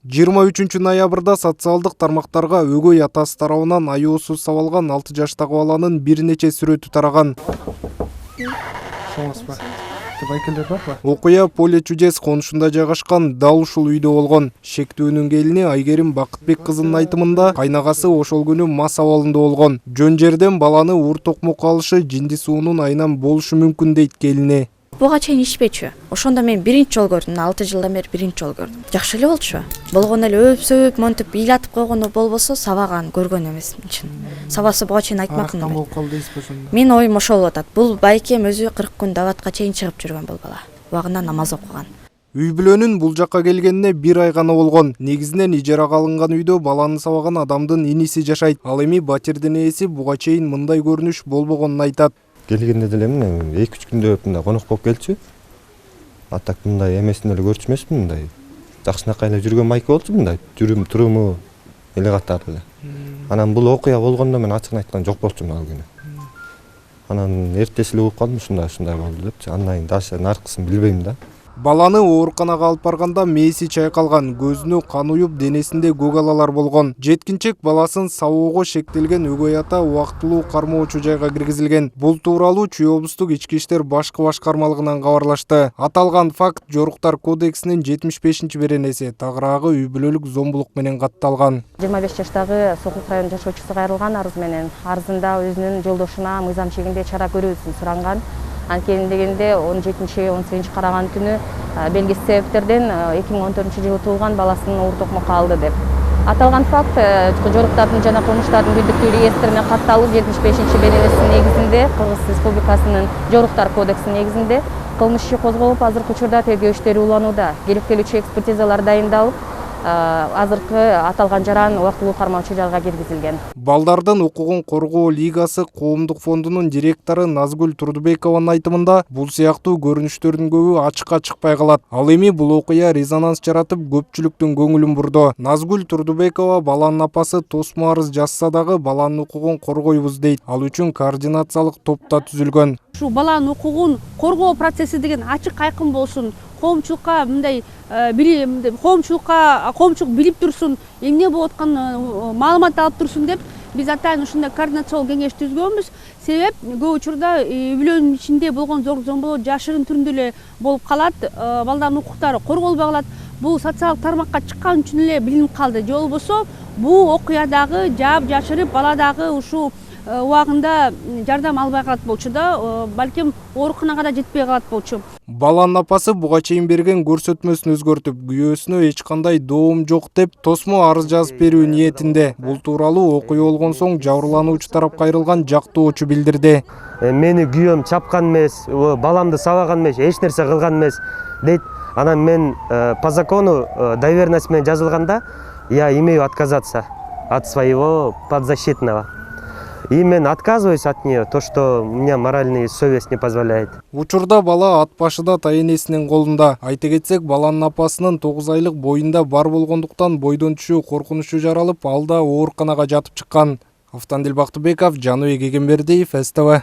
23-ноябрда социалдык тармактарга өгөй атасы тарабынан аюусуз сабалган 6 жаштагы баланын бир нече сүрөтү тараган. Окуя Поле чудес конушунда жайгашкан дал ушул үйдө болгон. Шектөөнүн келини Айгерим Бакытбек кызынын айтымында кайнагасы ошол күнү мас абалында болгон. Жөн жерден баланы уур токмокко алышы жинди суунун айынан болушу мүмкүн дейт келини. Буга чейин ичпечү. Ошондо мен биринчи жолу көрдүм. 6 жылдан бери биринчи жолу көрдүм. Жакшы эле болчу. Болгону эле өп-сөп монтип ыйлатып койгону болбосо сабаган көргөн эмес үчүн. Сабасы буга чейин айтмакмын. Мен оюм ошол болуп атат. Бул байкем өзү 40 күн дабатка чейин чыгып жүргөн бул бала. Убагында намаз окуган. Үй бүлөнүн бул жакка келгенине 1 ай гана болгон. Негизинен ижарага алынган үйдө баланы сабаган адамдын иниси жашайт. Ал эми батирдин ээси буга чейин мындай көрүнүш болбогонун айтат. Келгенде деле мен 2-3 күндө мындай конок болуп келчү. Атак мындай эмесин эле көрчү эмесмин, мындай жакшынакай эле жүргөн майка болчу, мындай жүрүм туруму эле катар эле. Анан бул окуя болгондо мен ачыгын айтканда жок болчумун ал күнү. Анан эртеси эле угуп калдым, ушундай болду депчи. Андан кийин дальше наркысын билбейм да. Баланы ооруканага алып барганда мээси чайкалган, көзүнө кан уюп, денесинде көк алалар болгон. Жеткинчек баласын сабоого шектелген өгөй ата убактылуу кармоочу жайга киргизилген. Бул тууралуу Чүй облустук ички иштер башкы башкармалыгынан кабарлашты. Аталган факт Жоруктар кодексинин 75-беренеси тагыраагы үй бүлөлүк зомбулук менен катталган. 25 жаштагы Сокулук районунун жашоочусу кайрылган арыз менен арызында өзүнүн жолдошуна мыйзам чегинде чара көрүүсүн суранган. Анткени дегенде 17-18 караган түнү белгисиз себептерден 2014-жылы туулган баласын уур токмокко алды деп. Аталган факт жоруктардын жана кылмыштардын күдүктүү реестрине катталып 75-беренесинин негизинде Кыргыз Республикасынын Жоруктар кодексинин негизинде кылмыш иши козголуп, азыркы учурда тергөө иштери уланууда. Керектелүүчү экспертизалар дайындалып, азыркы аталган жаран убактылуу кармоочу жайга киргизилген. Балдардын укугун коргоо лигасы коомдук фондунун директору Назгүл Турдубекованын айтымында бул сыяктуу көрүнүштөрдүн көбү ачыкка чыкпай калат. Ал эми бул окуя резонанс жаратып көпчүлүктүн көңүлүн бурду. Назгүл Турдубекова баланын апасы тосмо арыз жазса дагы баланын укугун коргойбуз дейт. Ал үчүн координациялык топ да түзүлгөн. Ушу баланын укугун коргоо процесси деген ачык айкын болсун. Коомчулукка мындай коомчулук билип турсун, эмне болуп атканын маалымат алып турсун деп биз атайын ушундай координациялык кеңеш түзгөнбүз. Себеп көп учурда үй бүлөнүн ичинде болгон зомбулоо жашырын түрүндө эле болуп калат, балдардын укуктары корголбой калат. Бул социалдык тармакка чыккан үчүн эле билинип калды. Же болбосо бул окуядагы жаап жашырып баладагы ушул убагында жардам албай калат болчу да, балким ооруканага да жетпей калат болчу. Баланын апасы буга чейин берген көрсөтмөсүн өзгөртүп, күйөөсүнө эч кандай доом жок деп тосмо арыз жазып берүү ниетинде. Бул тууралуу окуя болгон соң жабырлануучу тарап кайрылган жактоочу билдирди. Мени күйөөм чапкан эмес, баламды сабаган эмес, эч нерсе кылган эмес дейт. Анан мен по закону доверенность менен жазылганда я имею отказаться от своего подзащитного. И мен отказываюсь от нее, то, что у меня моральная совесть не позволяет. Учурда бала ат башыда тайэнесинин колунда. Айта кетсек, баланын апасынын 9 айлык боюнда бар болгондуктан бойдон түшүү коркунучу жаралып, ал да ооруканага жатып чыккан. Автандил Бактыбеков, Жаныбек Эгембердиев, СТВ.